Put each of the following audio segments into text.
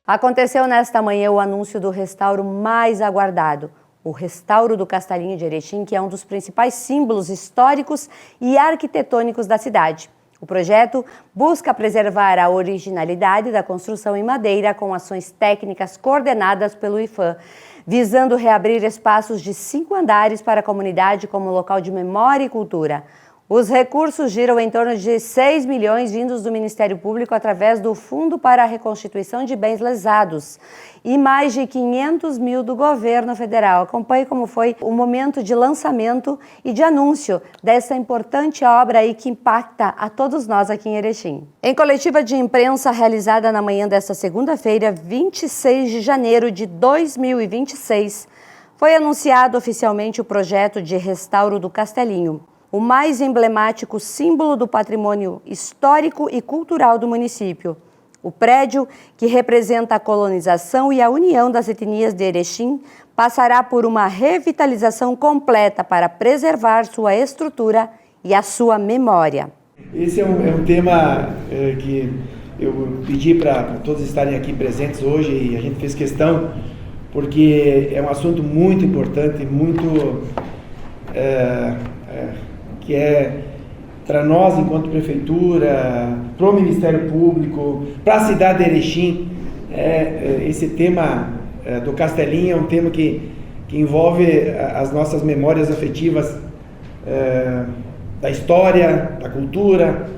Aconteceu nesta manhã o anúncio do restauro mais aguardado, o Restauro do Castelinho de Erechim, que é um dos principais símbolos históricos e arquitetônicos da cidade. O projeto busca preservar a originalidade da construção em madeira com ações técnicas coordenadas pelo IPHAN, visando reabrir espaços de 5 andares para a comunidade como local de memória e cultura. Os recursos giram em torno de 6 milhões vindos do Ministério Público através do Fundo para a Reconstituição de Bens Lesados e mais de 500 mil do governo federal. Acompanhe como foi o momento de lançamento e de anúncio dessa importante obra aí que impacta a todos nós aqui em Erechim. Em coletiva de imprensa realizada na manhã desta segunda-feira, 26 de janeiro de 2026, foi anunciado oficialmente o projeto de restauro do Castelinho, o mais emblemático símbolo do patrimônio histórico e cultural do município. O prédio, que representa a colonização e a união das etnias de Erechim, passará por uma revitalização completa para preservar sua estrutura e a sua memória. Esse é um tema que eu pedi para todos estarem aqui presentes hoje e a gente fez questão, porque é um assunto muito importante, muito... que é para nós, enquanto prefeitura, para o Ministério Público, para a cidade de Erechim. Esse tema do Castelinho é um tema que envolve as nossas memórias afetivas da história, da cultura.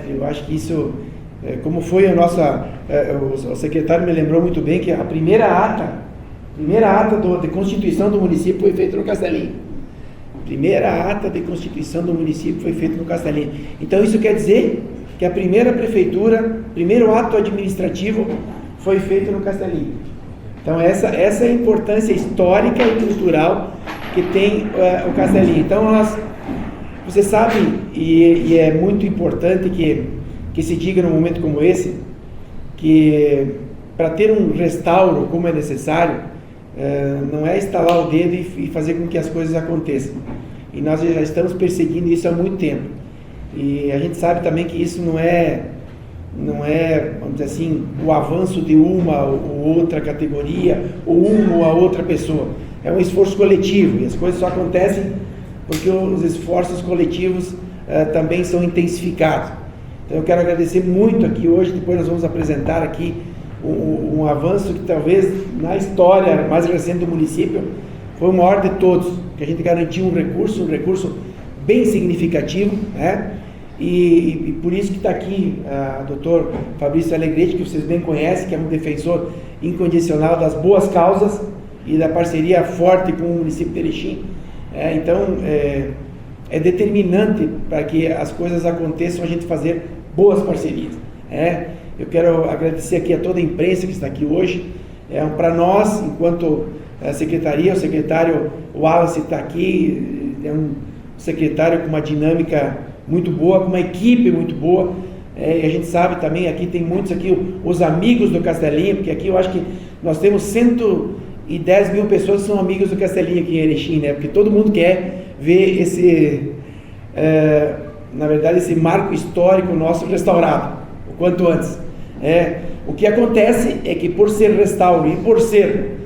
Eu acho que isso, como foi a nossa... o secretário me lembrou muito bem que a primeira ata de constituição do município foi feita no Castelinho. Primeira ata de constituição do município foi feita no Castelinho. Então isso quer dizer que a primeira prefeitura, primeiro ato administrativo foi feito no Castelinho. Então essa é a importância histórica e cultural que tem o Castelinho. Então você sabe, e é muito importante que se diga num momento como esse, que para ter um restauro como é necessário, não é estalar o dedo e fazer com que as coisas aconteçam. E nós já estamos perseguindo isso há muito tempo. E a gente sabe também que isso não é, vamos dizer assim, o avanço de uma ou outra categoria, ou uma ou a outra pessoa. É um esforço coletivo, e as coisas só acontecem porque os esforços coletivos também são intensificados. Então eu quero agradecer muito aqui hoje, depois nós vamos apresentar aqui um avanço que talvez na história mais recente do município foi o maior de todos, que a gente garantiu um recurso bem significativo, né? E por isso que está aqui o doutor Fabrício Alegrete, que vocês bem conhecem, que é um defensor incondicional das boas causas e da parceria forte com o município de Erechim. Então é determinante para que as coisas aconteçam a gente fazer boas parcerias. Eu quero agradecer aqui a toda a imprensa que está aqui hoje. Para nós, enquanto secretaria, o secretário Wallace está aqui, é um secretário com uma dinâmica muito boa, com uma equipe muito boa. E a gente sabe também, aqui tem muitos aqui, os amigos do Castelinho, porque aqui eu acho que nós temos 110 mil pessoas que são amigos do Castelinho aqui em Erechim, né? Porque todo mundo quer ver na verdade, esse marco histórico nosso restaurado, o quanto antes. O que acontece é que por ser restauro e por ser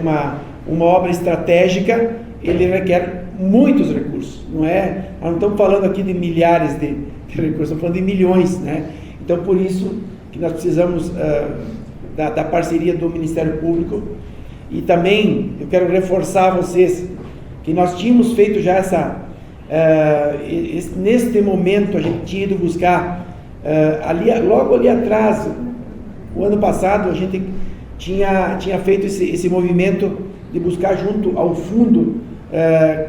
uma obra estratégica, ele requer muitos recursos, nós não estamos falando aqui de milhares de recursos, estamos falando de milhões, né? Então por isso que nós precisamos da parceria do Ministério Público. E também eu quero reforçar a vocês que nós tínhamos feito já neste momento a gente tinha ido buscar logo ali atrás, o ano passado a gente tinha feito esse movimento de buscar junto ao fundo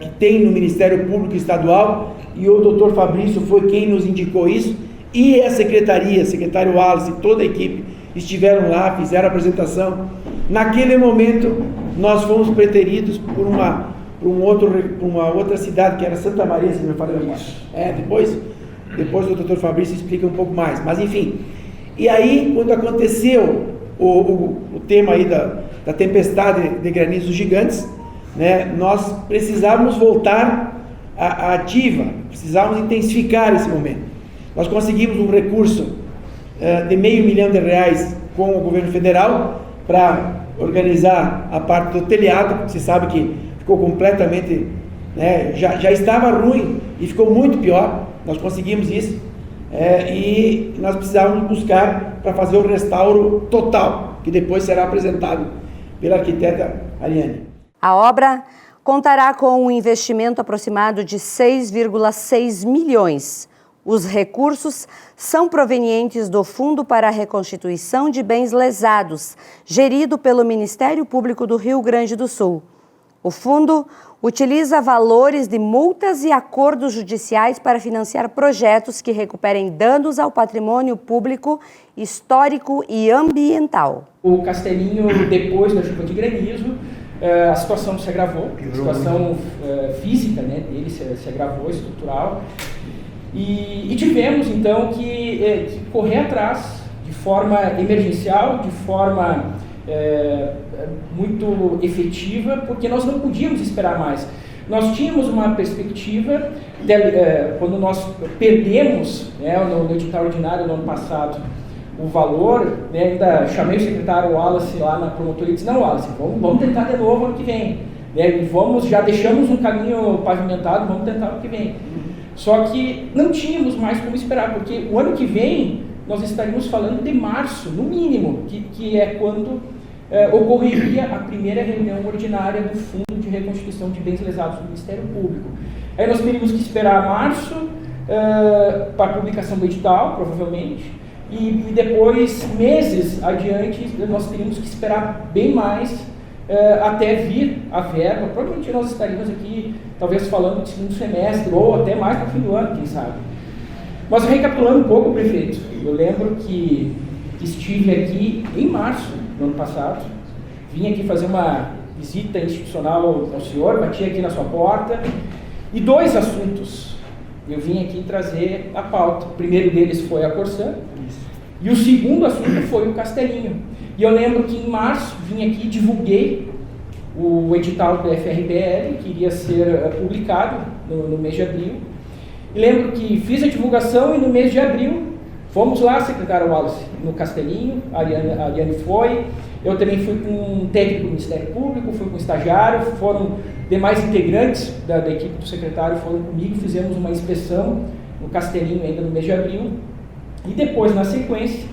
que tem no Ministério Público Estadual, e o doutor Fabrício foi quem nos indicou isso, e a secretário Wallace e toda a equipe estiveram lá, fizeram a apresentação. Naquele momento nós fomos preteridos por uma outra cidade, que era Santa Maria, se não me falha a memória. Depois o doutor Fabrício explica um pouco mais, mas enfim. E aí, quando aconteceu o tema aí da tempestade de granizos gigantes, né, nós precisávamos voltar à ativa, precisávamos intensificar esse momento. Nós conseguimos um recurso de R$500 mil com o governo federal para organizar a parte do telhado. Você sabe que ficou completamente, né, já estava ruim e ficou muito pior. Nós conseguimos isso e nós precisávamos buscar para fazer o restauro total, que depois será apresentado pela arquiteta Ariane. A obra contará com um investimento aproximado de 6,6 milhões. Os recursos são provenientes do Fundo para a Reconstituição de Bens Lesados, gerido pelo Ministério Público do Rio Grande do Sul. O fundo utiliza valores de multas e acordos judiciais para financiar projetos que recuperem danos ao patrimônio público, histórico e ambiental. O Castelinho, depois da chuva de granizo, a situação se agravou, a situação física, né, dele se agravou, estrutural, e tivemos então que correr atrás de forma emergencial, de forma muito efetiva, porque nós não podíamos esperar mais. Nós tínhamos uma perspectiva, quando nós perdemos, né, no edital ordinário do ano passado, o valor, né, ainda chamei o secretário Wallace lá na promotoria e disse: não, Wallace, vamos tentar de novo ano que vem, né, já deixamos um caminho pavimentado, vamos tentar ano que vem. Só que não tínhamos mais como esperar, porque o ano que vem nós estaríamos falando de março, no mínimo, que é quando ocorreria a primeira reunião ordinária do Fundo de Reconstituição de Bens Lesados do Ministério Público. Aí nós teríamos que esperar março para a publicação do edital, provavelmente, e depois, meses adiante, nós teríamos que esperar bem mais até vir a verba. Provavelmente nós estaríamos aqui, talvez falando de segundo semestre, ou até mais para o fim do ano, quem sabe. Mas recapitulando um pouco, prefeito, eu lembro que estive aqui em março do ano passado, vim aqui fazer uma visita institucional ao senhor, bati aqui na sua porta, e 2 assuntos eu vim aqui trazer a pauta. O primeiro deles foi a Corsã, e o segundo assunto foi o Castelinho. E eu lembro que em março vim aqui e divulguei o edital do FRBL, que iria ser publicado no mês de abril. E lembro que fiz a divulgação e no mês de abril fomos lá, secretário Wallace, no Castelinho, a Ariane foi, eu também fui com um técnico do Ministério Público, fui com um estagiário, foram demais integrantes da equipe do secretário, foram comigo, fizemos uma inspeção no Castelinho ainda no mês de abril, e depois, na sequência,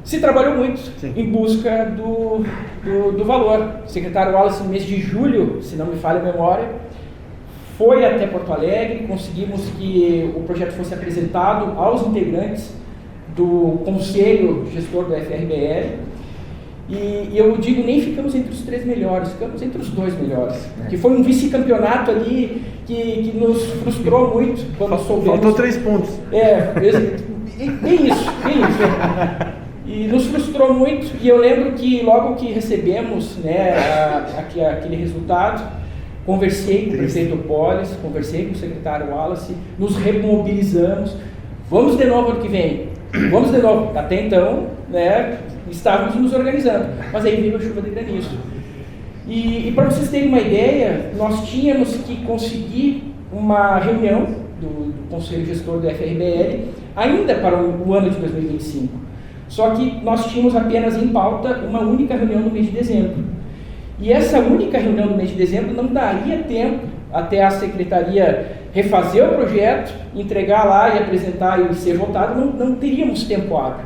se trabalhou muito em busca do valor. O secretário Wallace, no mês de julho, se não me falha a memória, foi até Porto Alegre, conseguimos que o projeto fosse apresentado aos integrantes do Conselho Gestor do FRBL, e eu digo, nem ficamos entre os 3 melhores, ficamos entre os 2 melhores, que foi um vice-campeonato ali que nos frustrou muito quando soubemos. Faltou 3 pontos. Bem isso. E nos frustrou muito, e eu lembro que logo que recebemos, né, aquele resultado, conversei com o prefeito Polis, conversei com o secretário Wallace, nos remobilizamos, vamos de novo ano que vem, vamos de novo. Até então, né, estávamos nos organizando, mas aí veio a chuva de granizo. E para vocês terem uma ideia, nós tínhamos que conseguir uma reunião do Conselho Gestor do FRBL ainda para o ano de 2025. Só que nós tínhamos apenas em pauta uma única reunião no mês de dezembro. E essa única reunião do mês de dezembro não daria tempo até a secretaria refazer o projeto, entregar lá e apresentar e ser votado, não teríamos tempo hábil.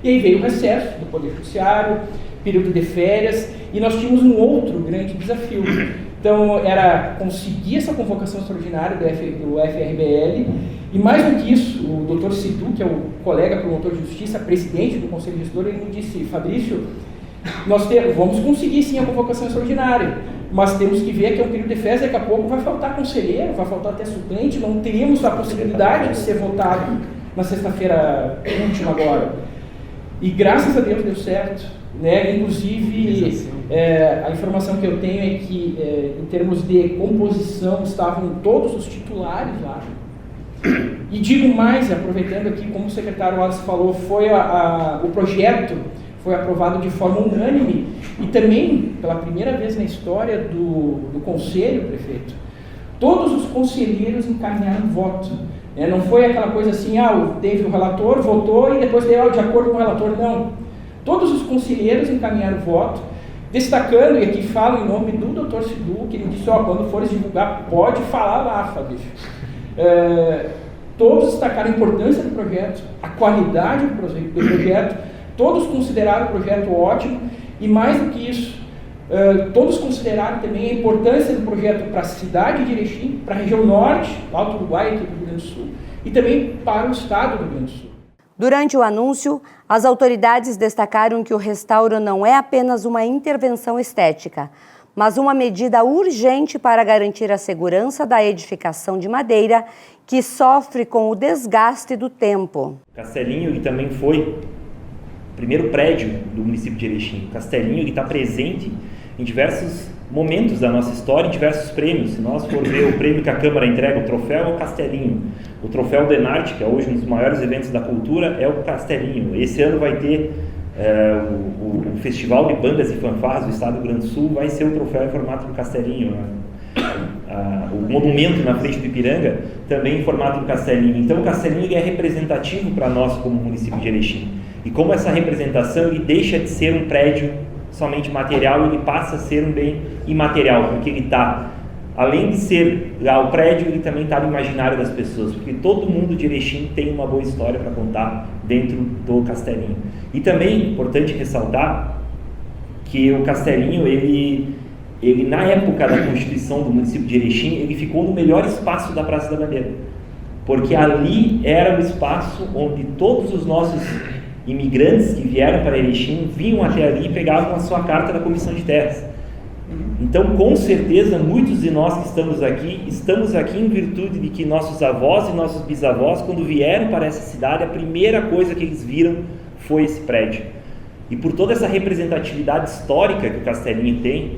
E aí veio o recesso do Poder Judiciário, período de férias, e nós tínhamos um outro grande desafio. Então, era conseguir essa convocação extraordinária do FRBL, e mais do que isso, o Dr. Citu, que é o colega promotor de justiça, presidente do Conselho Gestor, ele me disse: Fabrício, vamos conseguir sim a convocação extraordinária, mas temos que ver que é um período de férias, daqui a pouco vai faltar conselheiro, vai faltar até suplente, não teríamos a possibilidade de ser votado na sexta-feira última agora. E graças a Deus deu certo, né? Inclusive a informação que eu tenho é que em termos de composição estavam todos os titulares lá. E digo mais, aproveitando aqui, como o secretário Wallace falou, o projeto foi aprovado de forma unânime, e também, pela primeira vez na história do Conselho, prefeito, todos os conselheiros encaminharam voto. Não foi aquela coisa assim, teve o relator, votou e depois deu de acordo com o relator. Não. Todos os conselheiros encaminharam o voto, destacando, e aqui falo em nome do Dr. Cidu, que ele disse, quando fores divulgar, pode falar lá, Fabrício. Todos destacaram a importância do projeto, a qualidade do projeto, todos consideraram o projeto ótimo, e mais do que isso, todos consideraram também a importância do projeto para a cidade de Erechim, para a região norte, Alto Uruguai, aqui do Rio Grande do Sul, e também para o estado do Rio Grande do Sul. Durante o anúncio, as autoridades destacaram que o restauro não é apenas uma intervenção estética, mas uma medida urgente para garantir a segurança da edificação de madeira que sofre com o desgaste do tempo. Castelinho, ele também foi o primeiro prédio do município de Erechim. O Castelinho está presente em diversos momentos da nossa história, em diversos prêmios. Se nós for ver o prêmio que a Câmara entrega, o troféu é o Castelinho. O troféu Denarte, que é hoje um dos maiores eventos da cultura, é o Castelinho. Esse ano vai ter o Festival de Bandas e Fanfarras do Estado do Rio Grande do Sul, vai ser o troféu em formato do Castelinho. O monumento na frente do Ipiranga, também em formato do Castelinho. Então o Castelinho ele é representativo para nós como município de Erechim. E como essa representação ele deixa de ser um prédio somente material, ele passa a ser um bem imaterial, porque ele está, além de ser lá o prédio, ele também está no imaginário das pessoas, porque todo mundo de Erechim tem uma boa história para contar dentro do Castelinho. E também é importante ressaltar que o Castelinho, ele na época da constituição do município de Erechim, ele ficou no melhor espaço da Praça da Bandeira, porque ali era o espaço onde todos os nossos imigrantes que vieram para Erechim vinham até ali e pegavam a sua carta da Comissão de Terras. Então, com certeza, muitos de nós que estamos aqui em virtude de que nossos avós e nossos bisavós, quando vieram para essa cidade, a primeira coisa que eles viram foi esse prédio. E por toda essa representatividade histórica que o Castelinho tem,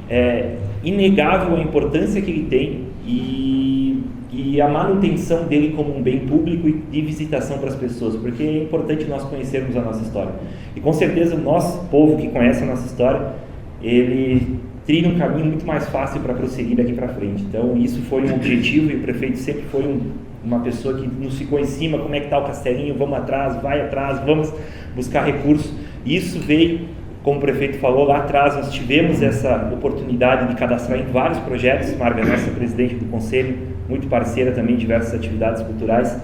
é inegável a importância que ele tem e a manutenção dele como um bem público e de visitação para as pessoas, porque é importante nós conhecermos a nossa história. E com certeza o nosso povo que conhece a nossa história, ele trilha um caminho muito mais fácil para prosseguir daqui para frente. Então isso foi um objetivo e o prefeito sempre foi uma pessoa que nos ficou em cima, como é que está o Castelinho, vamos atrás, vai atrás, vamos buscar recursos. E isso veio, como o prefeito falou, lá atrás nós tivemos essa oportunidade de cadastrar em vários projetos. Marga, nossa presidente do conselho, muito parceira também em diversas atividades culturais.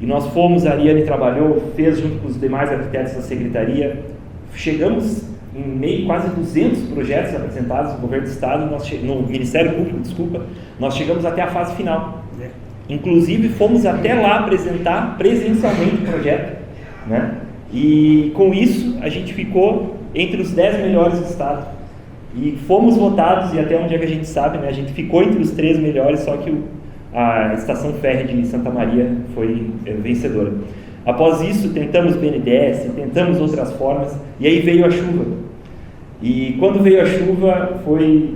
E nós fomos, a Ariane trabalhou, fez junto com os demais arquitetos da secretaria. Chegamos em meio quase 200 projetos apresentados no governo do estado, no Ministério Público, nós chegamos até a fase final. Inclusive fomos até lá apresentar presencialmente o projeto, né? E com isso a gente ficou entre os 10 melhores do estado. E fomos votados, e até onde é que a gente sabe, né? A gente ficou entre os 3 melhores, só que a Estação Férrea de Santa Maria foi vencedora. Após isso, tentamos BNDES, tentamos outras formas, e aí veio a chuva. E quando veio a chuva, foi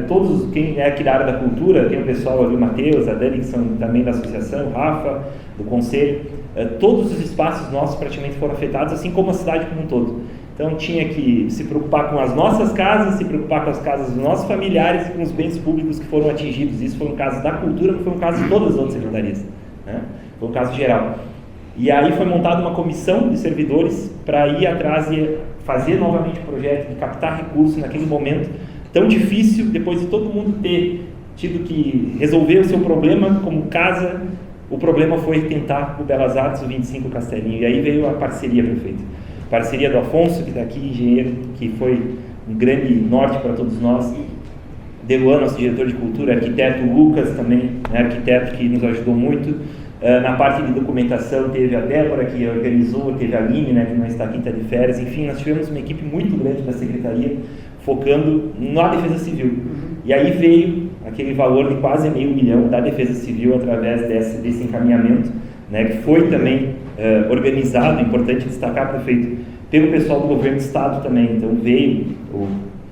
todos, quem é aqui da área da cultura, tem o pessoal ali, o Matheus, a Dani, que são também da associação, o Rafa, do conselho, todos os espaços nossos praticamente foram afetados, assim como a cidade como um todo. Então tinha que se preocupar com as nossas casas, se preocupar com as casas dos nossos familiares e com os bens públicos que foram atingidos. Isso foi um caso da cultura, não foi um caso de todas as outras secretarias, né? Foi um caso geral. E aí foi montada uma comissão de servidores para ir atrás e fazer novamente o projeto, de captar recursos naquele momento tão difícil, depois de todo mundo ter tido que resolver o seu problema como casa. O problema foi tentar o Belas Artes, o 25 Castelinho. E aí veio a parceria, prefeito. Parceria do Afonso, que está aqui, engenheiro, que foi um grande norte para todos nós. Deluan, nosso diretor de cultura, arquiteto Lucas também, né, arquiteto que nos ajudou muito. Na parte de documentação teve a Débora, que organizou, teve a Aline, né, que não está aqui, está de férias. Enfim, nós tivemos uma equipe muito grande da secretaria focando na defesa civil. E aí veio aquele valor de quase R$500 mil da defesa civil através desse encaminhamento, né, que foi também organizado, importante destacar, prefeito, pelo pessoal do governo do estado também. Então veio o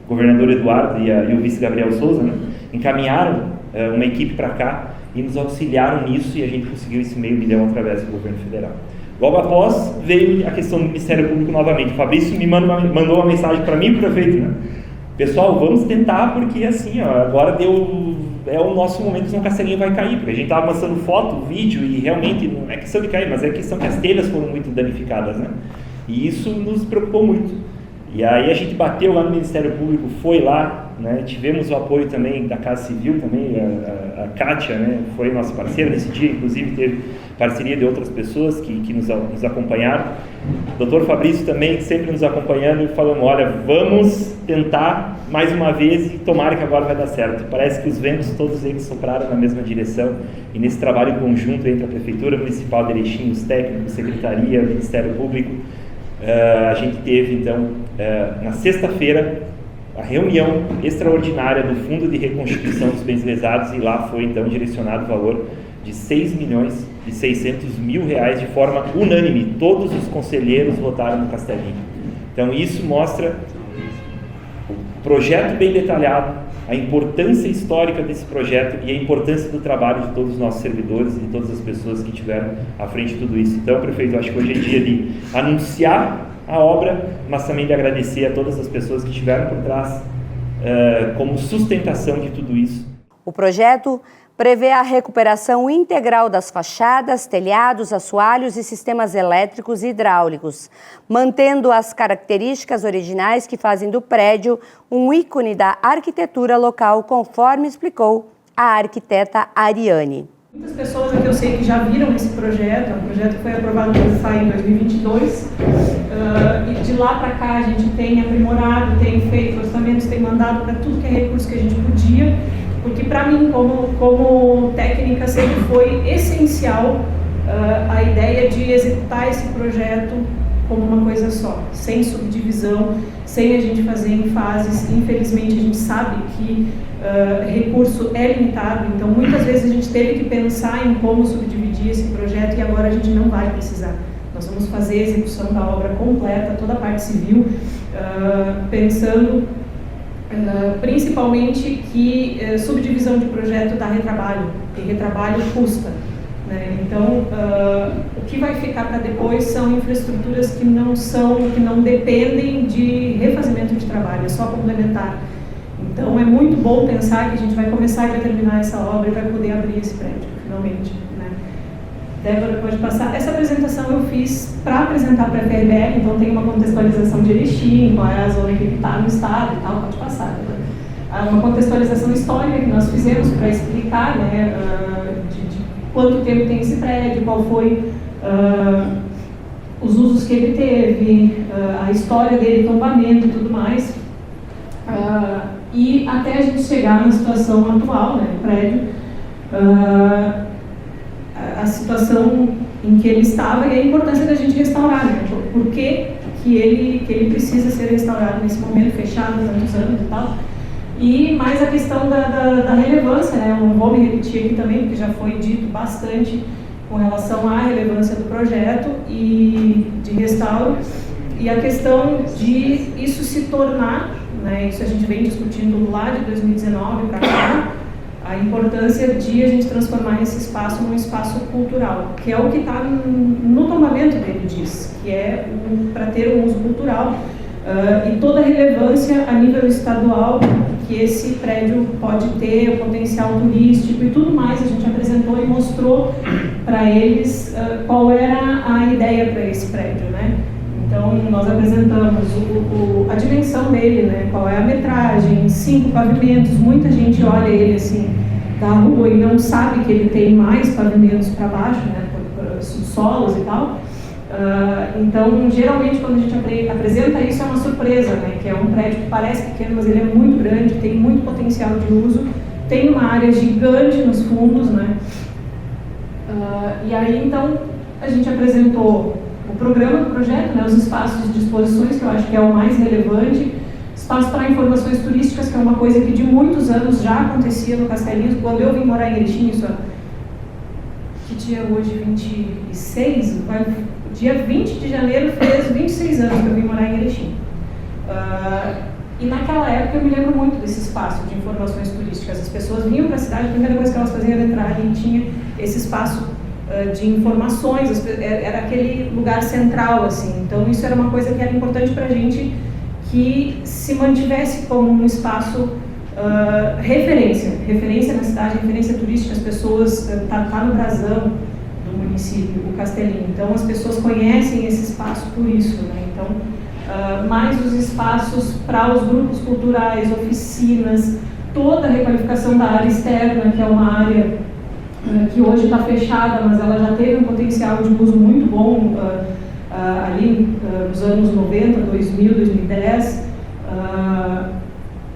governador Eduardo e o vice Gabriel Souza, né, encaminharam uma equipe para cá e nos auxiliaram nisso, e a gente conseguiu esse R$500 mil através do governo federal. Logo após veio a questão do Ministério Público novamente. O Fabrício me mandou uma mensagem para mim, prefeito, né? Pessoal, vamos tentar, porque assim, agora é o nosso momento que o Castelinho vai cair, porque a gente estava mostrando foto, vídeo, e realmente não é questão de cair, mas é questão que as telhas foram muito danificadas, né? E isso nos preocupou muito. E aí a gente bateu lá no Ministério Público, foi lá, né? Tivemos o apoio também da Casa Civil, também a Kátia, né? Foi nossa parceira nesse dia, inclusive teve parceria de outras pessoas que nos acompanharam. O Dr. Fabrício também sempre nos acompanhando e falando, olha, vamos tentar mais uma vez e tomara que agora vai dar certo. Parece que os ventos todos eles sopraram na mesma direção e nesse trabalho conjunto entre a Prefeitura Municipal de Erechim, os técnicos, Secretaria, Ministério Público, a gente teve então na sexta-feira a reunião extraordinária do Fundo de Reconstituição dos Bens Lesados e lá foi então direcionado o valor de R$6.600.000 de forma unânime. Todos os conselheiros votaram no Castelinho. Então isso mostra o projeto bem detalhado, a importância histórica desse projeto e a importância do trabalho de todos os nossos servidores e de todas as pessoas que estiveram à frente de tudo isso. Então, prefeito, eu acho que hoje é dia de anunciar a obra, mas também de agradecer a todas as pessoas que estiveram por trás como sustentação de tudo isso. O projeto prevê a recuperação integral das fachadas, telhados, assoalhos e sistemas elétricos e hidráulicos, mantendo as características originais que fazem do prédio um ícone da arquitetura local, conforme explicou a arquiteta Ariane. Muitas pessoas aqui eu sei que já viram esse projeto, é um projeto que foi aprovado pelo SAI em 2022, e de lá para cá a gente tem aprimorado, tem feito orçamentos, tem mandado para tudo que é recurso que a gente podia, porque para mim, como técnica, sempre foi essencial a ideia de executar esse projeto como uma coisa só, sem subdivisão, sem a gente fazer em fases. Infelizmente, a gente sabe que recurso é limitado, então muitas vezes a gente teve que pensar em como subdividir esse projeto e agora a gente não vai precisar. Nós vamos fazer a execução da obra completa, toda a parte civil, pensando principalmente que subdivisão de projeto dá retrabalho, e retrabalho custa, né? Então, o que vai ficar para depois são infraestruturas que não dependem de refazimento de trabalho, é só complementar. Então, é muito bom pensar que a gente vai começar e vai terminar essa obra e vai poder abrir esse prédio, finalmente, né? Débora, pode passar. Essa apresentação eu fiz para apresentar para a FRBR, então tem uma contextualização de Erechim, qual é a zona que está no estado e tal, pode passar. Uma contextualização histórica que nós fizemos para explicar, né, de quanto tempo tem esse prédio, qual foi os usos que ele teve, a história dele, tombamento e tudo mais. E até a gente chegar na situação atual, né, do prédio, a situação em que ele estava e a importância da gente restaurar, né? Por que ele precisa ser restaurado nesse momento, fechado há tantos anos e tal. E mais a questão da relevância, né? Eu não vou me repetir aqui também, porque já foi dito bastante com relação à relevância do projeto e de restauro, e a questão de isso se tornar, né? Isso a gente vem discutindo lá de 2019 para cá, a importância de a gente transformar esse espaço num espaço cultural, que é o que está no tombamento dele, diz, que é para ter um uso cultural e toda a relevância a nível estadual que esse prédio pode ter, o potencial turístico e tudo mais. A gente apresentou e mostrou para eles qual era a ideia para esse prédio, né? Então, nós apresentamos a dimensão dele, né? Qual é a metragem, 5 pavimentos. Muita gente olha ele assim da rua e não sabe que ele tem mais pavimentos para baixo, né? Por subsolos e tal. Então, geralmente, quando a gente apresenta isso, é uma surpresa, né? Que é um prédio que parece pequeno, mas ele é muito grande, tem muito potencial de uso, tem uma área gigante nos fundos, né? E aí, então, a gente apresentou o programa do projeto, né, os espaços de exposições, que eu acho que é o mais relevante, espaço para informações turísticas, que é uma coisa que de muitos anos já acontecia no Castelinho. Quando eu vim morar em Erechim, isso que dia hoje, 26, dia 20 de janeiro fez 26 anos que eu vim morar em Erechim. E naquela época eu me lembro muito desse espaço de informações turísticas. As pessoas vinham para a cidade, a primeira coisa que elas faziam era entrar e tinha esse espaço de informações, era aquele lugar central, assim. Então isso era uma coisa que era importante para a gente, que se mantivesse como um espaço referência na cidade, referência turística. As pessoas, tá no brasão do município, o Castelinho. Então, as pessoas conhecem esse espaço por isso, né? Então, mais os espaços para os grupos culturais, oficinas, toda a requalificação da área externa, que é uma área que hoje está fechada, mas ela já teve um potencial de uso muito bom ali nos anos 90, 2000, 2010.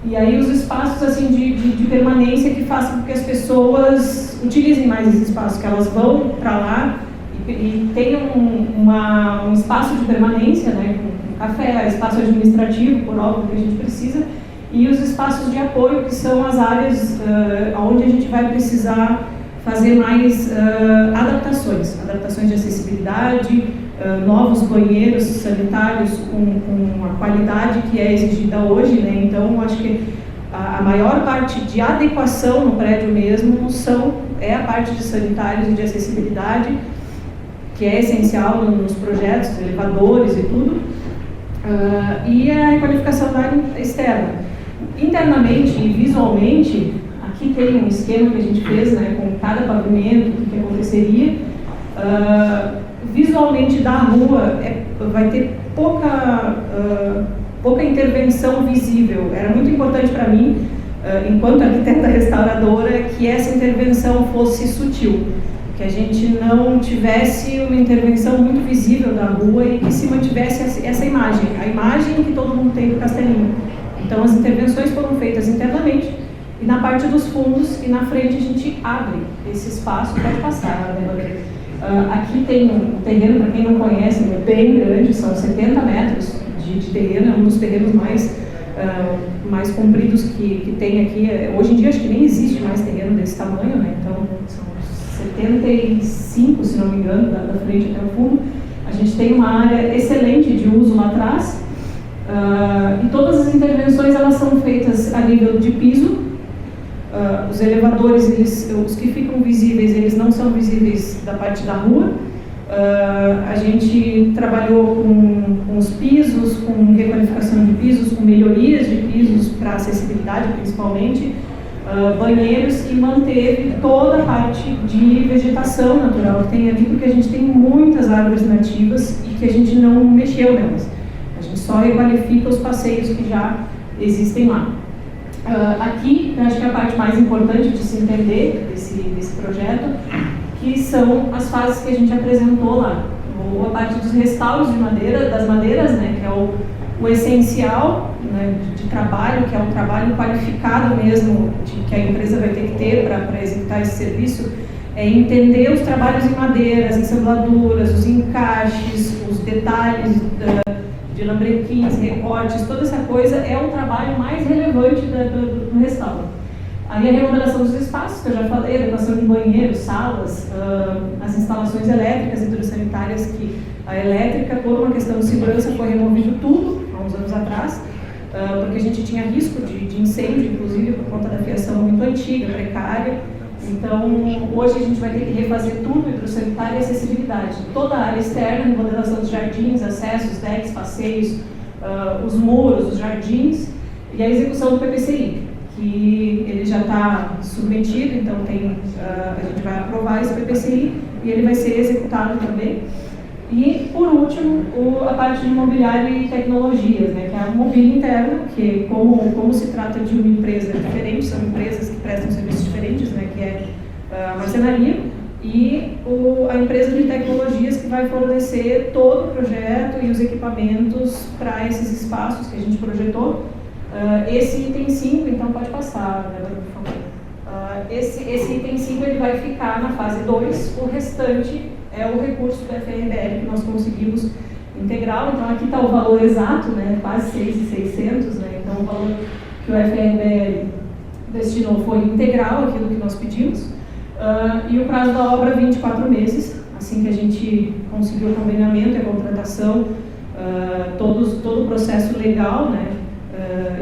E aí os espaços assim, de permanência que façam com que as pessoas utilizem mais esse espaço, que elas vão para lá e tenham um espaço de permanência, né, com café, espaço administrativo, por óbvio que a gente precisa, e os espaços de apoio, que são as áreas onde a gente vai precisar fazer mais adaptações de acessibilidade, novos banheiros sanitários com a qualidade que é exigida hoje, né? Então, acho que a maior parte de adequação no prédio mesmo é a parte de sanitários e de acessibilidade, que é essencial nos projetos, elevadores e tudo, e a requalificação da área externa. Internamente e visualmente, aqui tem um esquema que a gente fez, né, com cada pavimento, o que aconteceria. Visualmente da rua vai ter pouca intervenção visível. Era muito importante para mim, enquanto arquiteta restauradora, que essa intervenção fosse sutil, que a gente não tivesse uma intervenção muito visível da rua e que se mantivesse essa imagem, a imagem que todo mundo tem do Castelinho. Então as intervenções foram feitas internamente e na parte dos fundos e na frente a gente abre esse espaço. Pode passar, né? Aqui tem um terreno, para quem não conhece, é bem grande, são 70 metros de terreno, é um dos terrenos mais compridos que tem aqui. Hoje em dia acho que nem existe mais terreno desse tamanho, né? Então são 75, se não me engano, da frente até o fundo. A gente tem uma área excelente de uso lá atrás, e todas as intervenções elas são feitas a nível de piso. Os elevadores, os que ficam visíveis, eles não são visíveis da parte da rua. A gente trabalhou com os pisos, com requalificação de pisos, com melhorias de pisos para acessibilidade principalmente, banheiros, e manteve toda a parte de vegetação natural que tem ali, porque a gente tem muitas árvores nativas e que a gente não mexeu nelas. A gente só requalifica os passeios que já existem lá. Aqui, eu acho que é a parte mais importante de se entender desse projeto, que são as fases que a gente apresentou lá. A parte dos restauros de madeira, das madeiras, né, que é o essencial, né, de trabalho, que é um trabalho qualificado mesmo, que a empresa vai ter que ter para executar esse serviço, é entender os trabalhos em madeira, as ensambladuras, os encaixes, os detalhes de lambrequins, recortes, toda essa coisa é o trabalho mais relevante do restauro. Aí a remodelação dos espaços, que eu já falei, adequação de banheiros, salas, as instalações elétricas e hidrossanitárias, que a elétrica, por uma questão de segurança, foi removido tudo, há uns anos atrás, porque a gente tinha risco de incêndio, inclusive por conta da fiação muito antiga, precária. Então, hoje a gente vai ter que refazer tudo, hidrossanitária e acessibilidade. Toda a área externa, remodelação dos jardins, acessos, decks, passeios, os muros, os jardins, e a execução do PPCI, que ele já está submetido, então a gente vai aprovar esse PPCI e ele vai ser executado também. E, por último, a parte de imobiliário e tecnologias, né, que é a mobília interna, que como se trata de uma empresa diferente, são empresas que prestam serviços diferentes, né, que é a marcenaria, e a empresa de tecnologias que vai fornecer todo o projeto e os equipamentos para esses espaços que a gente projetou. Esse item 5, então pode passar, né, por favor. Esse item 5 ele vai ficar na fase 2, o restante é o recurso do FRBL que nós conseguimos integral. Então aqui está o valor exato, né, quase 6.600, né, então o valor que o FRBL destinou foi integral, aquilo que nós pedimos, e o prazo da obra 24 meses, assim que a gente conseguiu o conveniamento e a contratação, todo o processo legal, né,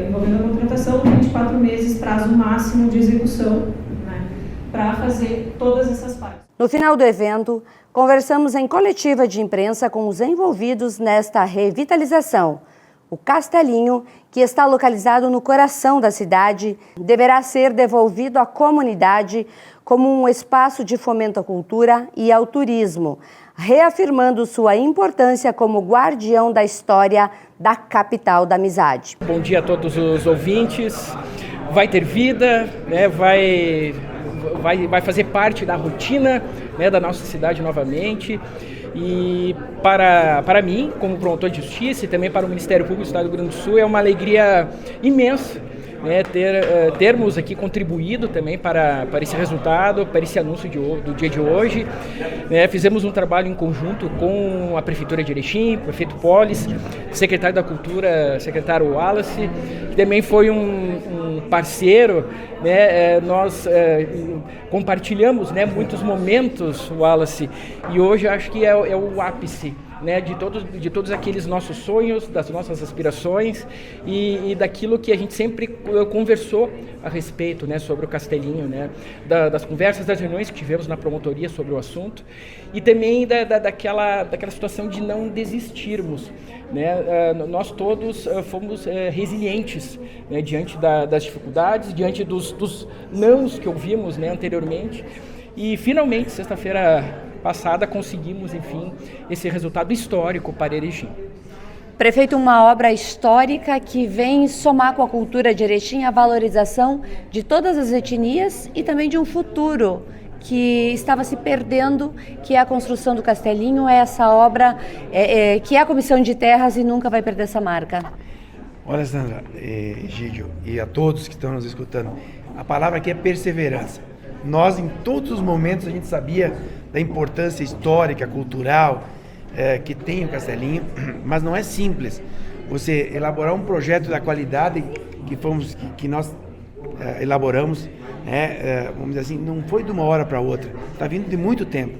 envolvendo a contratação, 24 meses, prazo máximo de execução, né, para fazer todas essas partes. No final do evento, conversamos em coletiva de imprensa com os envolvidos nesta revitalização. O Castelinho, que está localizado no coração da cidade, deverá ser devolvido à comunidade como um espaço de fomento à cultura e ao turismo, reafirmando sua importância como guardião da história da capital da amizade. Bom dia a todos os ouvintes. Vai ter vida, né? vai fazer parte da rotina, né, da nossa cidade novamente. E para mim, como promotor de justiça, e também para o Ministério Público do Estado do Rio Grande do Sul, é uma alegria imensa, né, termos aqui contribuído também para esse resultado, para esse anúncio do dia de hoje. Fizemos um trabalho em conjunto com a Prefeitura de Erechim, o prefeito Polis, o secretário da Cultura, secretário Wallace, que também foi um parceiro, né. Nós compartilhamos, né, muitos momentos, Wallace, e hoje acho que é o ápice, né, de todos aqueles nossos sonhos, das nossas aspirações e daquilo que a gente sempre conversou a respeito, né, sobre o Castelinho, né, das conversas, das reuniões que tivemos na promotoria sobre o assunto e também daquela situação de não desistirmos, né. Nós todos fomos resilientes, né, diante das dificuldades, diante dos nãos que ouvimos, né, anteriormente, e finalmente, sexta-feira passada, conseguimos, enfim, esse resultado histórico para Erechim. Prefeito, uma obra histórica que vem somar com a cultura de Erechim a valorização de todas as etnias e também de um futuro que estava se perdendo, que é a construção do Castelinho, é essa obra que é a Comissão de Terras e nunca vai perder essa marca. Olha, Sandra, Gídio, e a todos que estão nos escutando, a palavra aqui é perseverança. Nós, em todos os momentos, a gente sabia da importância histórica, cultural que tem o Castelinho, mas não é simples você elaborar um projeto da qualidade que nós elaboramos, vamos dizer assim, não foi de uma hora para outra, está vindo de muito tempo,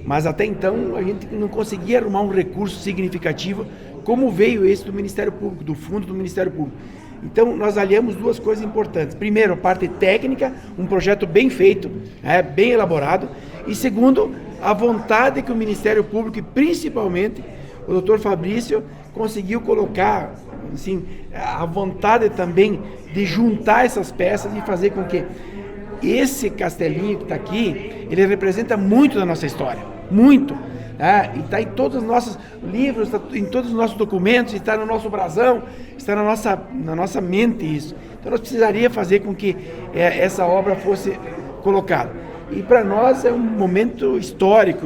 mas até então a gente não conseguia arrumar um recurso significativo como veio esse do Ministério Público, do fundo do Ministério Público. Então, nós aliamos duas coisas importantes. Primeiro, a parte técnica, um projeto bem feito, bem elaborado. E segundo, a vontade que o Ministério Público e principalmente o doutor Fabrício conseguiu colocar, assim, a vontade também de juntar essas peças e fazer com que esse Castelinho que está aqui, ele representa muito da nossa história, muito. E está em todos os nossos livros, está em todos os nossos documentos, está no nosso brasão, está na nossa mente isso. Então nós precisaríamos fazer com que essa obra fosse colocada. E para nós é um momento histórico,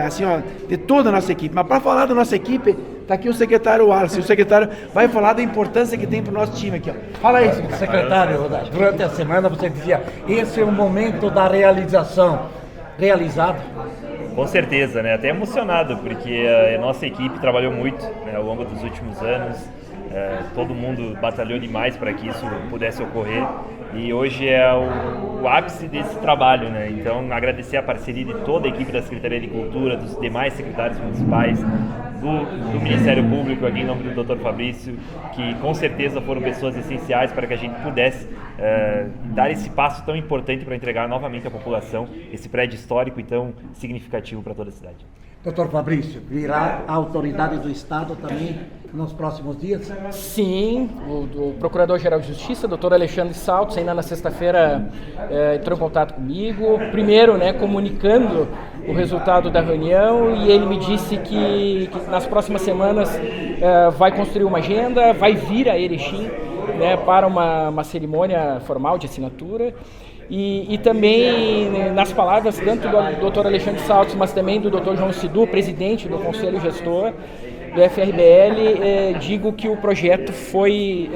assim, de toda a nossa equipe. Mas para falar da nossa equipe, está aqui o secretário Wallace. O secretário vai falar da importância que tem para o nosso time aqui. Fala aí, secretário. Durante a semana você dizia, esse é o momento da realização. Realizado? Com certeza, né? Até emocionado, porque a nossa equipe trabalhou muito, né, ao longo dos últimos anos. Todo mundo batalhou demais para que isso pudesse ocorrer e hoje é o ápice desse trabalho, né? Então, agradecer a parceria de toda a equipe da Secretaria de Cultura, dos demais secretários municipais, do Ministério Público, aqui em nome do Dr. Fabrício, que com certeza foram pessoas essenciais para que a gente pudesse dar esse passo tão importante para entregar novamente à população esse prédio histórico e tão significativo para toda a cidade. Doutor Fabrício, virá a autoridade do Estado também nos próximos dias? Sim, o Procurador-Geral de Justiça, doutor Alexandre Saltos, ainda na sexta-feira entrou em contato comigo, primeiro, né, comunicando o resultado da reunião, e ele me disse que nas próximas semanas vai construir uma agenda, vai vir a Erechim, né, para uma cerimônia formal de assinatura. E também, nas palavras tanto do Dr. Alexandre Saltos, mas também do Dr. João Sidu, presidente do Conselho Gestor do FRBL, digo que o projeto foi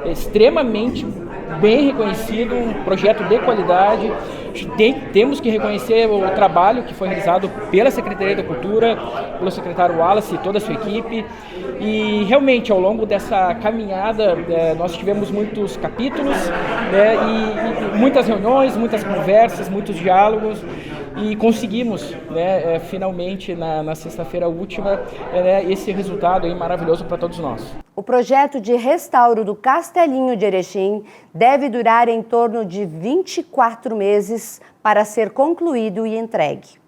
extremamente bem reconhecido, um projeto de qualidade. Temos que reconhecer o trabalho que foi realizado pela Secretaria da Cultura, pelo secretário Wallace e toda a sua equipe. E realmente, ao longo dessa caminhada, nós tivemos muitos capítulos, né, e muitas reuniões, muitas conversas, muitos diálogos, e conseguimos, né, finalmente, na sexta-feira última, esse resultado aí maravilhoso para todos nós. O projeto de restauro do Castelinho de Erechim deve durar em torno de 24 meses para ser concluído e entregue.